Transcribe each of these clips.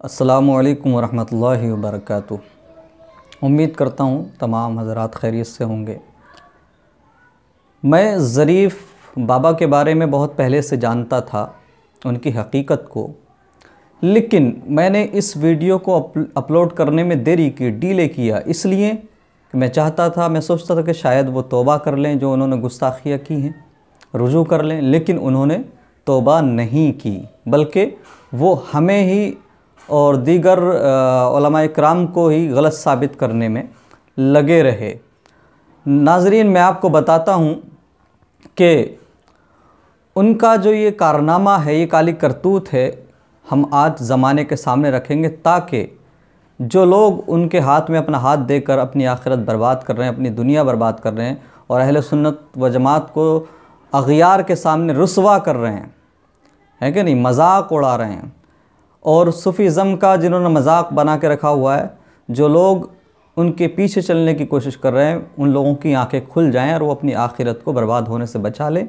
अस्सलामुअलैकुम वरहमतुल्लाहि वबरकातुहू। उम्मीद करता हूँ तमाम हज़रात खैरियत से होंगे। मैं ज़रीफ़ बाबा के बारे में बहुत पहले से जानता था, उनकी हकीकत को, लेकिन मैंने इस वीडियो को अपलोड करने में देरी की, डिले किया, इसलिए कि मैं सोचता था कि शायद वो तौबा कर लें, जो उन्होंने गुस्ताखियाँ की हैं रुजू कर लें, लेकिन उन्होंने तौबा नहीं की, बल्कि वो हमें ही और दीगर उलमा इकराम को ही गलत साबित करने में लगे रहे। नाज़रीन, मैं आपको बताता हूँ कि उनका जो ये कारनामा है, ये काली करतूत है, हम आज ज़माने के सामने रखेंगे ताकि जो लोग उनके हाथ में अपना हाथ देकर अपनी आखिरत बर्बाद कर रहे हैं, अपनी दुनिया बर्बाद कर रहे हैं और अहले सुन्नत व जमात को अग़यार के सामने रुस्वा कर रहे हैं, है कि नहीं, मजाक उड़ा रहे हैं, और सूफ़ीज़म का जिन्होंने मजाक बना के रखा हुआ है, जो लोग उनके पीछे चलने की कोशिश कर रहे हैं, उन लोगों की आंखें खुल जाएं और वो अपनी आखिरत को बर्बाद होने से बचा लें।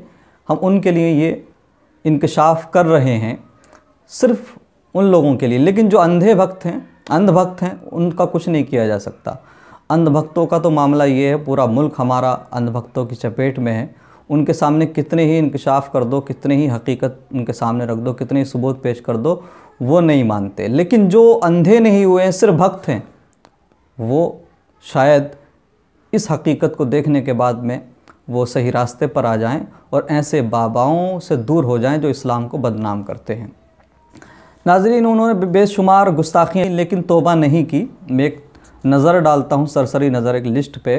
हम उनके लिए ये इंकशाफ कर रहे हैं, सिर्फ़ उन लोगों के लिए। लेकिन जो अंधभक्त हैं, उनका कुछ नहीं किया जा सकता। अंधभक्तों का तो मामला ये है, पूरा मुल्क हमारा अंधभक्तों की चपेट में है। उनके सामने कितने ही इंकशाफ कर दो, कितने ही हकीकत उनके सामने रख दो, कितने ही सबूत पेश कर दो, वो नहीं मानते। लेकिन जो अंधे नहीं हुए हैं, सिर्फ भक्त हैं, वो शायद इस हकीकत को देखने के बाद में वो सही रास्ते पर आ जाएं और ऐसे बाबाओं से दूर हो जाएं जो इस्लाम को बदनाम करते हैं। नाज़रीन, उन्होंने बेशुमार गुस्ताखियाँ, लेकिन तौबा नहीं की। मैं एक नज़र डालता हूँ, सरसरी नज़र एक लिस्ट पे।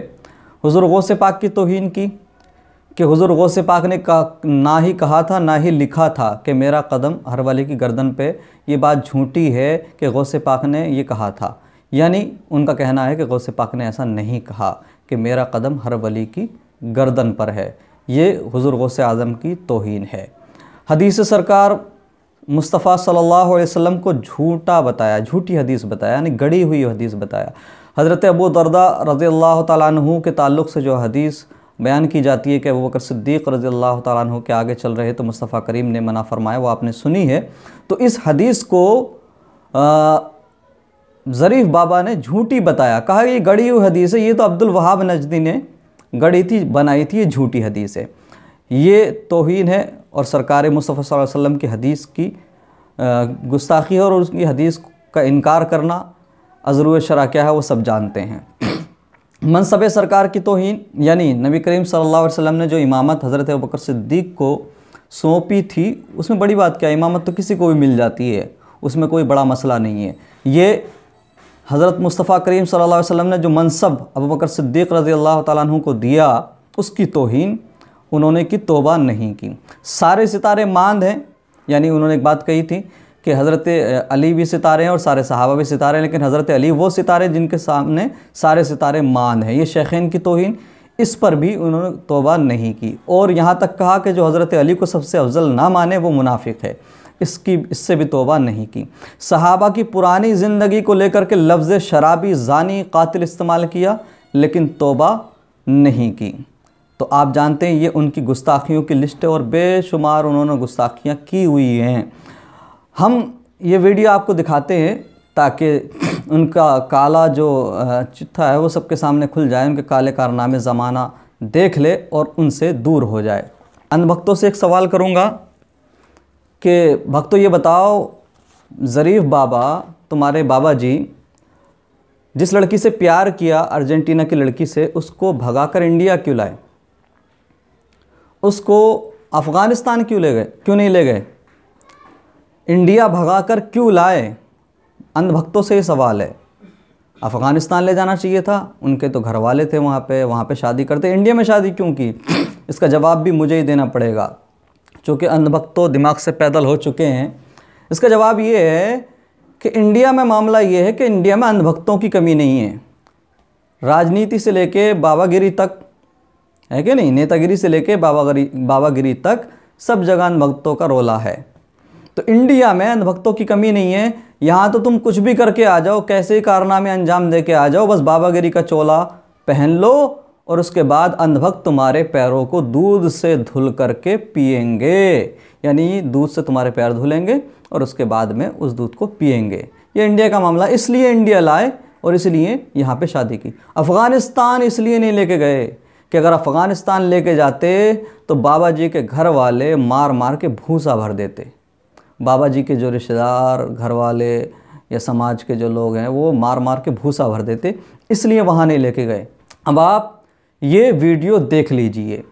हुज़ूर गौसे पाक की तौहीन की कि हुज़ूर गौसे पाक ने ना ही कहा था, ना ही लिखा था कि मेरा कदम हर वली की गर्दन पे। ये बात झूठी है कि गौसे पाक ने ये कहा था, यानी उनका कहना है कि गौसे पाक ने ऐसा नहीं कहा कि मेरा कदम हर वली की गर्दन पर है। ये हुज़ूर गौसे आज़म की तौहीन है। हदीस सरकार मुस्तफ़ा सल्लल्लाहु अलैहि वसल्लम को झूठा बताया, झूठी हदीस बताया, यानी गढ़ी हुई हदीस बताया। हज़रत अबू दरदा रज़ियल्लाहु ताला अन्हु के ताल्लुक़ से जो हदीस बयान की जाती है कि अबू बकर सिद्दीक़ रज़ियल्लाहु ताला अन्हु के आगे चल रहे तो मुस्तफ़ा करीम ने मना फरमाया, वो आपने सुनी है। तो इस हदीस को ज़रीफ़ बाबा ने झूठी बताया, कहा ये गढ़ी हुई हदीस है, ये तो अब्दुल वहाब नजदी ने गढ़ी थी, बनाई थी, ये झूठी हदीस है, ये तौहीन है और सरकार मुस्तफ़ा सल्लल्लाहु अलैहि वसल्लम की हदीस की गुस्ताखी है और उसकी हदीस का इनकार करना अज़रू शरा क्या है वो सब जानते हैं। मनसब सरकार की तौहीन, यानी नबी करीम सल्लल्लाहु अलैहि वसल्लम ने जो इमामत हज़रत अबू बकर सिद्दीक़ को सौंपी थी, उसमें बड़ी बात क्या है, इमामत तो किसी को भी मिल जाती है, उसमें कोई बड़ा मसला नहीं है। ये हज़रत मुस्तफ़ा करीम सल्लल्लाहु अलैहि वसल्लम ने जो मनसब अबू बकर सिद्दीक़ रज़ियल्लाहु ताला अन्हु को दिया, उसकी तौहीन उन्होंने की, तौबा नहीं की। सारे सितारे मांद हैं, यानी उन्होंने एक बात कही थी कि हज़रत अली भी सितारे हैं और सारे सहाबा भी सितारे हैं, लेकिन हज़रत अली वो सितारे जिनके सामने सारे सितारे मांद हैं। ये शेखैन की तौहीन, इस पर भी उन्होंने तौबा नहीं की और यहाँ तक कहा कि जो हज़रत अली को सबसे अफजल ना माने वो मुनाफिक है, इससे भी तौबा नहीं की। सहाबा की पुरानी ज़िंदगी को लेकर के लफ्ज़ शराबी, ज़ानी, कातिल इस्तेमाल किया, लेकिन तौबा नहीं की। तो आप जानते हैं ये उनकी गुस्ताखियों की लिस्ट है और बेशुमार उन्होंने गुस्ताखियाँ की हुई हैं। हम ये वीडियो आपको दिखाते हैं ताकि उनका काला जो चिट्ठा है वो सबके सामने खुल जाए, उनके काले कारनामे ज़माना देख ले और उनसे दूर हो जाए। अंधभक्तों से एक सवाल करूँगा कि भक्तों ये बताओ, ज़रीफ़ बाबा, तुम्हारे बाबा जी जिस लड़की से प्यार किया, अर्जेंटीना की लड़की से, उसको भगाकर इंडिया क्यों लाए? उसको अफ़गानिस्तान क्यों नहीं ले गए? इंडिया भगाकर क्यों लाए? अंधभक्तों से ये सवाल है। अफ़गानिस्तान ले जाना चाहिए था, उनके तो घर वाले थे वहाँ पे शादी करते, इंडिया में शादी क्यों की? इसका जवाब भी मुझे ही देना पड़ेगा, चूँकि अंधभक्तों दिमाग से पैदल हो चुके हैं। इसका जवाब ये है कि इंडिया में मामला ये है कि इंडिया में अंधभक्तों की कमी नहीं है। राजनीति से लेके बाबागिरी तक, है कि नहीं, नेतागिरी से लेके बाबागिरी तक सब जगह अंधभक्तों का रोला है। तो इंडिया में अंधभक्तों की कमी नहीं है। यहाँ तो तुम कुछ भी करके आ जाओ, कैसे ही कारनामे अंजाम दे के आ जाओ, बस बाबागिरी का चोला पहन लो और उसके बाद अंधभक्त तुम्हारे पैरों को दूध से धुल करके पिएंगे, यानी दूध से तुम्हारे पैर धुलेंगे और उसके बाद में उस दूध को पिएंगे। ये इंडिया का मामला, इसलिए इंडिया लाए और इसलिए यहाँ पे शादी की। अफ़गानिस्तान इसलिए नहीं लेके गए कि अगर अफ़गानिस्तान लेके जाते तो बाबा जी के घर वाले मार मार के भूसा भर देते। बाबा जी के जो रिश्तेदार, घर वाले या समाज के जो लोग हैं वो मार मार के भूसा भर देते, इसलिए वहाँ नहीं लेके गए। अब आप ये वीडियो देख लीजिए,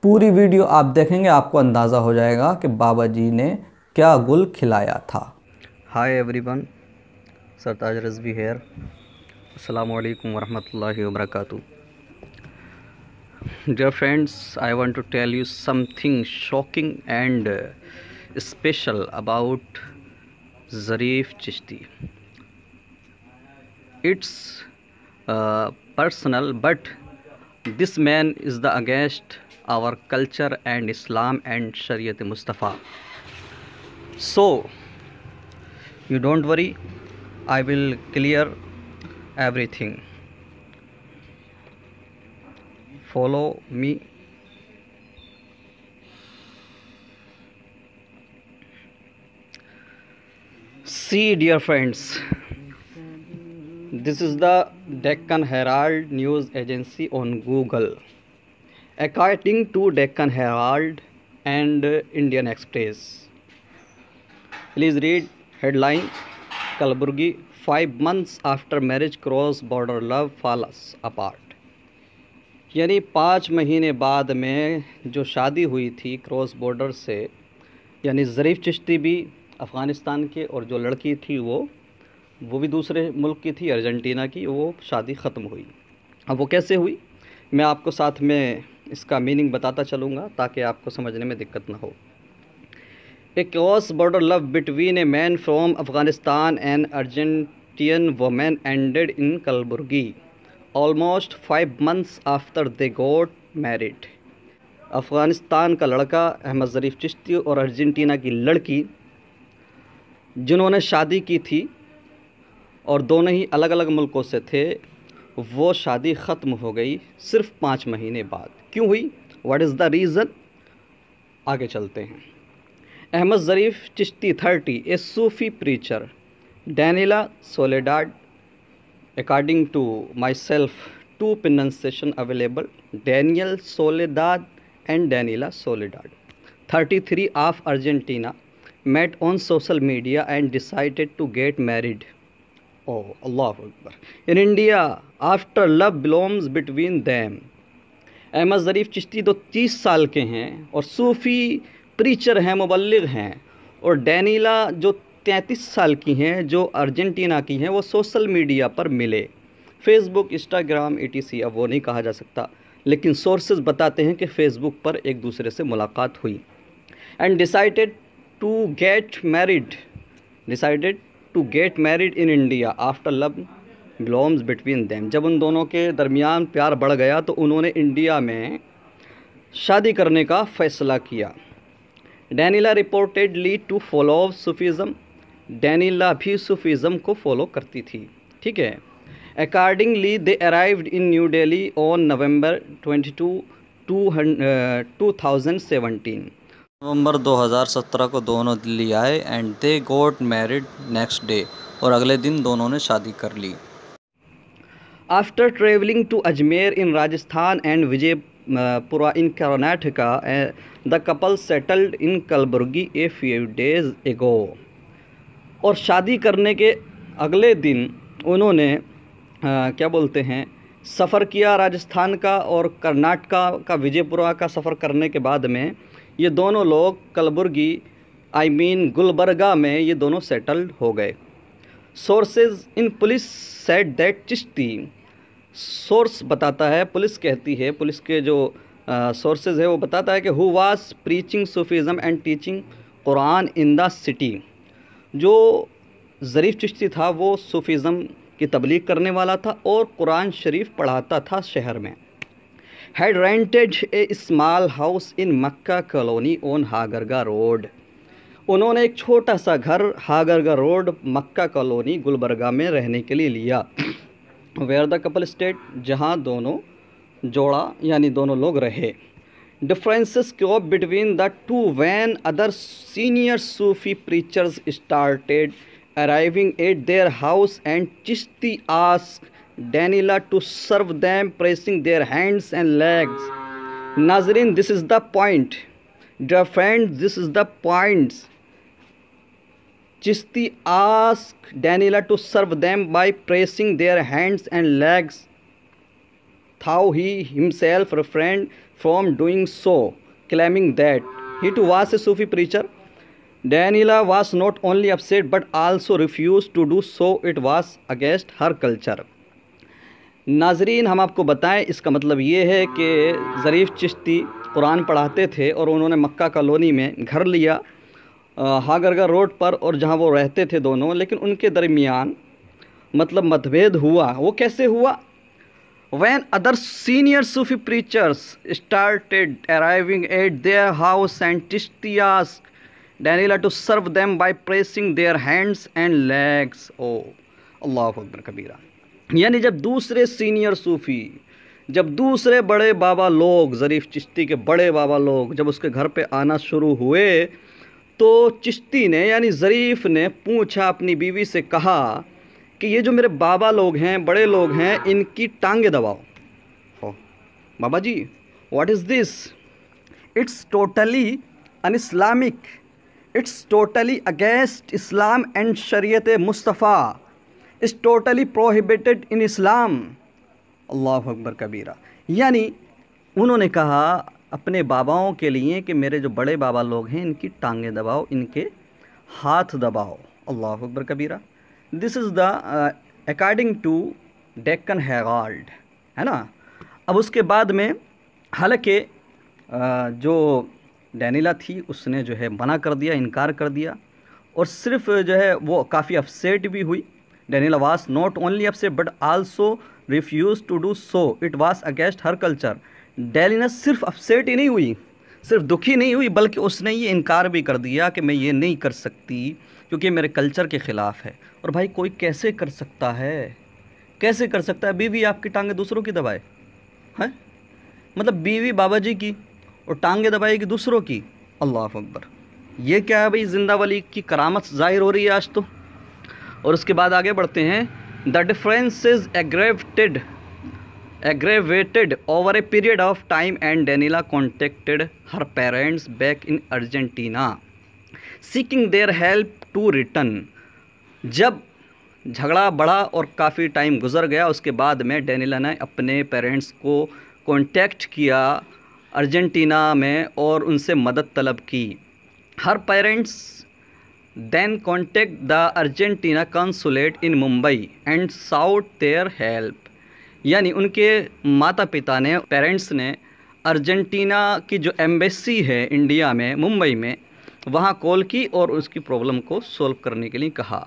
पूरी वीडियो आप देखेंगे आपको अंदाज़ा हो जाएगा कि बाबा जी ने क्या गुल खिलाया था। हाय एवरीवन, सरताज रज़वी हेयर। अस्सलाम वालेकुम वरहमतुल्लाहि वबरकातुहू। Dear friends, I want to tell you something shocking and special about Zarif Chishti. It's personal, but this man is the against our culture and Islam and Shariat Mustafa. So you don't worry, I will clear everything. Follow me. See, dear friends, this is the Deccan Herald news agency on Google. According to Deccan Herald and Indian Express, please read headline: Kalaburgi, 5 months after marriage cross border love falls apart. यानी 5 महीने बाद में जो शादी हुई थी cross border से, यानी ज़रीफ़ चिश्ती भी अफ़गानिस्तान के और जो लड़की थी वो भी दूसरे मुल्क की थी, अर्जेंटीना की, वो शादी ख़त्म हुई। अब वो कैसे हुई मैं आपको साथ में इसका मीनिंग बताता चलूँगा ताकि आपको समझने में दिक्कत ना हो। A cross border love between a man from Afghanistan and Argentine women ended in Kalaburagi almost 5 months after they got married. Afghanistan का लड़का अहमद ज़रीफ़ चिश्ती और अर्जेंटीना की लड़की जिन्होंने शादी की थी और दोनों ही अलग अलग मुल्कों से थे, वो शादी ख़त्म हो गई सिर्फ 5 महीने बाद। क्यों हुई? What is the reason? आगे चलते हैं। अहमद ज़रीफ़ चिश्ती 30, ए सूफ़ी preacher, Daniela सोलेडाड, according to myself, 2 pronunciation available, Daniel Soledad and Daniela Soledad, 33, of Argentina, met on social media and decided to get married. Oh, Allahu Akbar. In India, after love blooms between them. Ahmed Zarif Chishti तो 30 साल के हैं और सूफ़ी preacher हैं, मुबल्लिग हैं, और Daniela जो 33 साल की हैं, जो अर्जेंटीना की हैं, वो सोशल मीडिया पर मिले, फेसबुक, इंस्टाग्राम, etc। अब वो नहीं कहा जा सकता, लेकिन सोर्सेज बताते हैं कि फ़ेसबुक पर एक दूसरे से मुलाकात हुई। And decided to get married in India after love blooms between them. जब उन दोनों के दरमियान प्यार बढ़ गया तो उन्होंने इंडिया में शादी करने का फ़ैसला किया। Daniela reportedly to follow Sufism, Daniela भी सूफीज़म को फॉलो करती थी, ठीक है। Accordingly they arrived in New Delhi on November 22, 2017। नवंबर 2017 को दोनों दिल्ली आए and they got married next day, और अगले दिन दोनों ने शादी कर ली। After travelling to Ajmer in Rajasthan and Vijayapura in Karnataka, the couple settled in Kalaburagi a few days ago. और शादी करने के अगले दिन उन्होंने सफ़र किया राजस्थान का और कर्नाटका का विजयपुरा का सफ़र करने के बाद में ये दोनों लोग कलबुर्गी गुलबर्गा में ये दोनों सेटल्ड हो गए। Sources in police said that Chishti, source बताता है, पुलिस कहती है, पुलिस के जो सोर्सेज है वो बताता है कि who was preaching Sufism and teaching Quran in the city. जो ज़रीफ़ चिश्ती था वो सूफीज़म की तबलीग करने वाला था और कुरान शरीफ पढ़ाता था शहर में। Had rented A small house in Mecca colony on Hagarga road. उन्होंने एक छोटा सा घर हागरगा रोड, मक्का कॉलोनी, गुलबर्गा में रहने के लिए लिया। वेयर द कपल स्टेट, जहाँ दोनों जोड़ा यानी दोनों लोग रहे। Differences crop between the two when other senior Sufi preachers started arriving at their house, and Chishti asked Daniela to serve them, pressing their hands and legs. Nazrin, this is the point. Dear friends, this is the point. Chishti asked Daniela to serve them by pressing their hands and legs, though he himself refrained from doing so, claiming that he too was a Sufi preacher. Daniela was not only upset but also refused to do so. It was against her culture. नाजरीन, हम आपको बताएं, इसका मतलब ये है कि ज़रीफ़ चिश्ती कुरान पढ़ाते थे और उन्होंने मक्का कॉलोनी में घर लिया हागरगर रोड पर, और जहाँ वो रहते थे दोनों, लेकिन उनके दरमियान मतलब मतभेद हुआ। वो कैसे हुआ? When other senior Sufi preachers started arriving at their house, and Chishti asked Daniela to serve them by pressing their hands and legs. Oh, अल्लाहु अकबर कबीरा। यानी जब दूसरे सीनियर सूफ़ी, जब दूसरे बड़े बाबा लोग, ज़रीफ़ चिश्ती के बड़े बाबा लोग जब उसके घर पे आना शुरू हुए, तो चिश्ती ने यानी ज़रीफ़ ने पूछा, अपनी बीवी से कहा कि ये जो मेरे बाबा लोग हैं, बड़े लोग हैं, इनकी टांगे दबाओ। ओ बाबा जी, what is this? It's totally un-Islamic, it's totally against Islam and Shariat Mustafa, it's totally prohibited in Islam. अल्लाहु अकबर कबीरा। यानी उन्होंने कहा अपने बाबाओं के लिए कि मेरे जो बड़े बाबा लोग हैं, इनकी टांगें दबाओ, इनके हाथ दबाओ। अल्लाहु अकबर कबीरा। This is the according to Deccan Herald, है ना। अब उसके बाद में हालांकि जो डैनिला थी उसने जो है मना कर दिया, इनकार कर दिया, और सिर्फ जो है वो काफ़ी अपसेट भी हुई। Daniela was not only upset but also refuse to do so, it was against her culture. Daniela सिर्फ अपसेट ही नहीं हुई, सिर्फ दुखी नहीं हुई, बल्कि उसने ये इनकार भी कर दिया कि मैं ये नहीं कर सकती क्योंकि मेरे कल्चर के ख़िलाफ़ है। और भाई कोई कैसे कर सकता है, कैसे कर सकता है? बीवी आपकी टांगें दूसरों की दबाए, हैं? मतलब बीवी बाबा जी की और टांगें दबाएगी दूसरों की। अल्लाह अकबर। ये क्या है भाई? जिंदा वली की करामत ज़ाहिर हो रही है आज तो। और उसके बाद आगे बढ़ते हैं। The difference is aggravated over a period of time, and Daniela contacted her parents back in Argentina seeking their help to return. जब झगड़ा बढ़ा और काफ़ी टाइम गुजर गया, उसके बाद में डैनिला ने अपने पेरेंट्स को कांटेक्ट किया अर्जेंटीना में और उनसे मदद तलब की। Her parents then contact the Argentina consulate in Mumbai and sought their help. यानी उनके माता पिता ने, पेरेंट्स ने अर्जेंटीना की जो एम्बेसी है इंडिया में, मुंबई में, वहाँ कॉल की और उसकी प्रॉब्लम को सॉल्व करने के लिए कहा।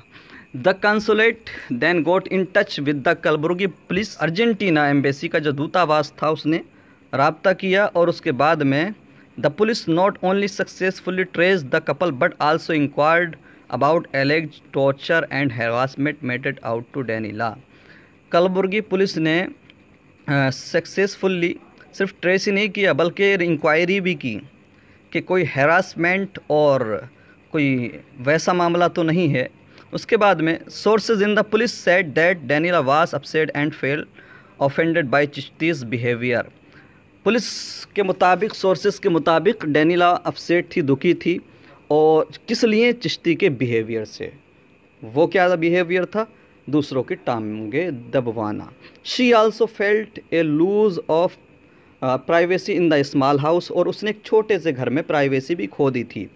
The consulate then got in touch with the Kalaburagi police. Argentina embassy का जो दूतावास था उसने राब्ता किया, और उसके बाद में the police not only successfully trace the couple but also inquired about alleged torture and harassment meted out to Daniela. Kalaburagi police ने सक्सेसफुली सिर्फ ट्रेस ही नहीं किया बल्कि इंक्वायरी भी की कि कोई हैरासमेंट और कोई वैसा मामला तो नहीं है। उसके बाद में sources in the police said that Daniela was upset and felt offended by Chishti's behaviour. Police के मुताबिक, सोर्सेज के मुताबिक डैनिला अपसेट थी, दुखी थी, और किस लिए? चिश्ती के बिहेवियर से। वो क्या बिहेवियर था? दूसरों की टांगे दबवाना। She also felt a loss of privacy in the small house, और उसने एक छोटे से घर में प्राइवेसी भी खो दी थी।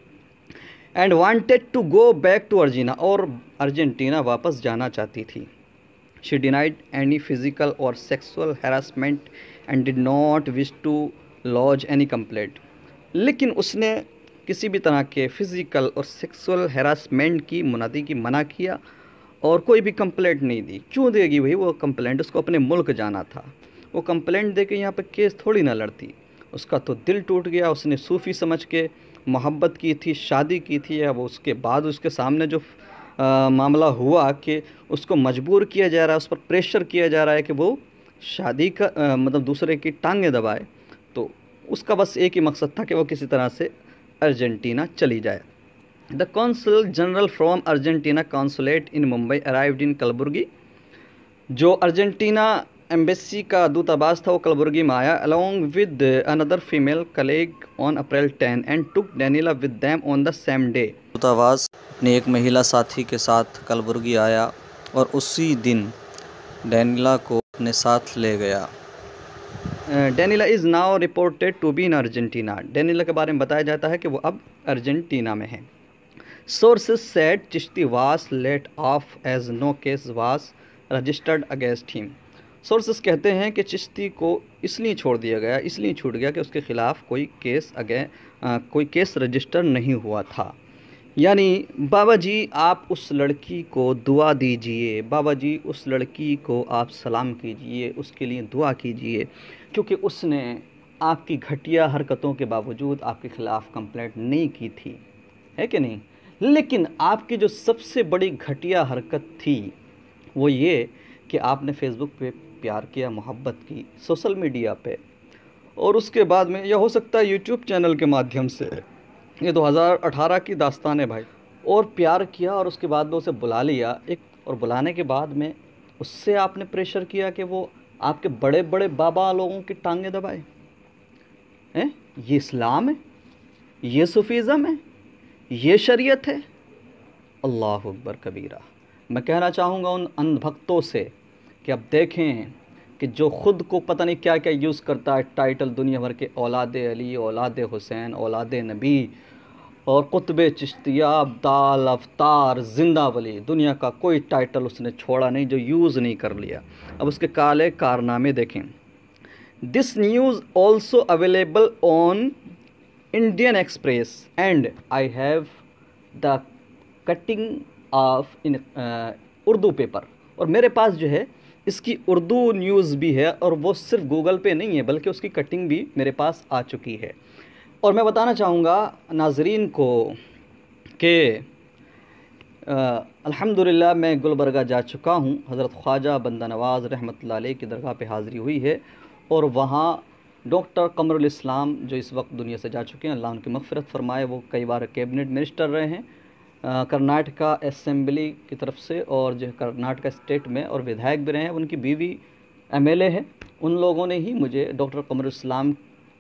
And wanted to go back to Argentina, और अर्जेंटीना वापस जाना चाहती थी। शी डिनाइड एनी फिजिकल और sexual harassment and did not wish to lodge any complaint. लेकिन उसने किसी भी तरह के फ़िज़िकल और सेक्सुअल हैरासमेंट की मुनादी की मना किया और कोई भी कंप्लेंट नहीं दी। क्यों देगी भाई वो कंप्लेंट? उसको अपने मुल्क जाना था। वो कंप्लेंट दे के यहाँ पे केस थोड़ी ना लड़ती। उसका तो दिल टूट गया, उसने सूफ़ी समझ के मोहब्बत की थी, शादी की थी। अब उसके बाद उसके सामने जो मामला हुआ कि उसको मजबूर किया जा रहा है, उस पर प्रेशर किया जा रहा है कि वो शादी का मतलब दूसरे की टांगें दबाए, तो उसका बस एक ही मकसद था कि वो किसी तरह से अर्जेंटीना चली जाए। The consul general from Argentina consulate in Mumbai arrived in Kalaburagi. जो अर्जेंटीना एम्बेसी का दूतावास था वो कलबुर्गी में आया along with another female colleague on April 10 and took Daniela with them on the same day. दूतावास अपनी एक महिला साथी के साथ कलबुर्गी आया और उसी दिन डेनिला को अपने साथ ले गया। Daniela is now reported to be in Argentina. Daniela के बारे में बताया जाता है कि वो अब अर्जेंटीना में है। Sources said Chishti was let off as no case was registered against him. Sources कहते हैं कि चिश्ती को इसलिए छोड़ दिया गया, इसलिए छूट गया कि उसके ख़िलाफ़ कोई केस रजिस्टर नहीं हुआ था। यानी बाबा जी आप उस लड़की को दुआ दीजिए, बाबा जी उस लड़की को आप सलाम कीजिए, उसके लिए दुआ कीजिए, क्योंकि उसने आपकी घटिया हरकतों के बावजूद आपके ख़िलाफ़ कंप्लेंट नहीं की थी, है कि नहीं। लेकिन आपकी जो सबसे बड़ी घटिया हरकत थी वो ये कि आपने फेसबुक पे प्यार किया, मोहब्बत की सोशल मीडिया पे, और उसके बाद में यह हो सकता है यूट्यूब चैनल के माध्यम से, ये 2018 की दास्तान है भाई, और प्यार किया और उसके बाद में उसे बुला लिया और बुलाने के बाद में उससे आपने प्रेशर किया कि वो आपके बड़े बड़े बाबा लोगों की टांगें दबाए हैं। ये इस्लाम है, ये सूफीज़म है, ये शरीयत है। अल्लाह अकबर कबीरा। मैं कहना चाहूँगा उन अंधभक्तों से कि अब देखें कि जो ख़ुद को पता नहीं क्या क्या यूज़ करता है, टाइटल दुनिया भर के, औलाद अली, औलाद हुसैन, औलाद नबी और कुतुब चिश्तिया, अब्दाल, अवतार, जिंदा वली, दुनिया का कोई टाइटल उसने छोड़ा नहीं जो यूज़ नहीं कर लिया। अब उसके काले कारनामे देखें। This news also available on Indian express and I have the cutting of in Urdu paper, और मेरे पास जो है इसकी उर्दू न्यूज़ भी है, और वो सिर्फ गूगल पे नहीं है बल्कि उसकी कटिंग भी मेरे पास आ चुकी है। और मैं बताना चाहूँगा नाजरीन को कि अल्हम्दुलिल्लाह मैं गुलबर्गा जा चुका हूँ। हज़रत ख्वाजा बंदा नवाज़ रहमतुल्लाह अलैह की दरगाह पे हाज़िरी हुई है, और वहाँ डॉक्टर कमरुल इस्लाम जो इस वक्त दुनिया से जा चुके हैं, अल्लाह उनकी मग़फ़िरत फ़रमाए, वो कई बार कैबिनेट मिनिस्टर रहे हैं कर्नाटका असेंबली की तरफ से, और जो कर्नाटका स्टेट में, और विधायक भी रहे हैं। उनकी बीवी एमएलए है। उन लोगों ने ही मुझे डॉक्टर कमरुल इस्लाम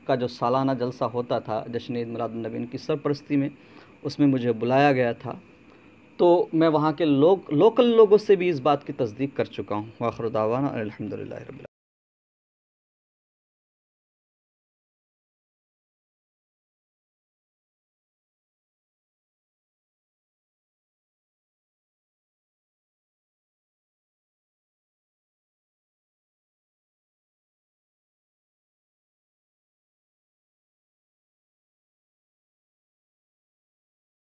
का जो सालाना जलसा होता था जश्न ईद मिलादुन नबी की सरपरस्ती में, उसमें मुझे बुलाया गया था। तो मैं वहाँ के लोकल लोगों से भी इस बात की तस्दीक कर चुका हूँ। वाखिर दावाना अल्हम्दुलिल्लाह रब्बिल आलमीन।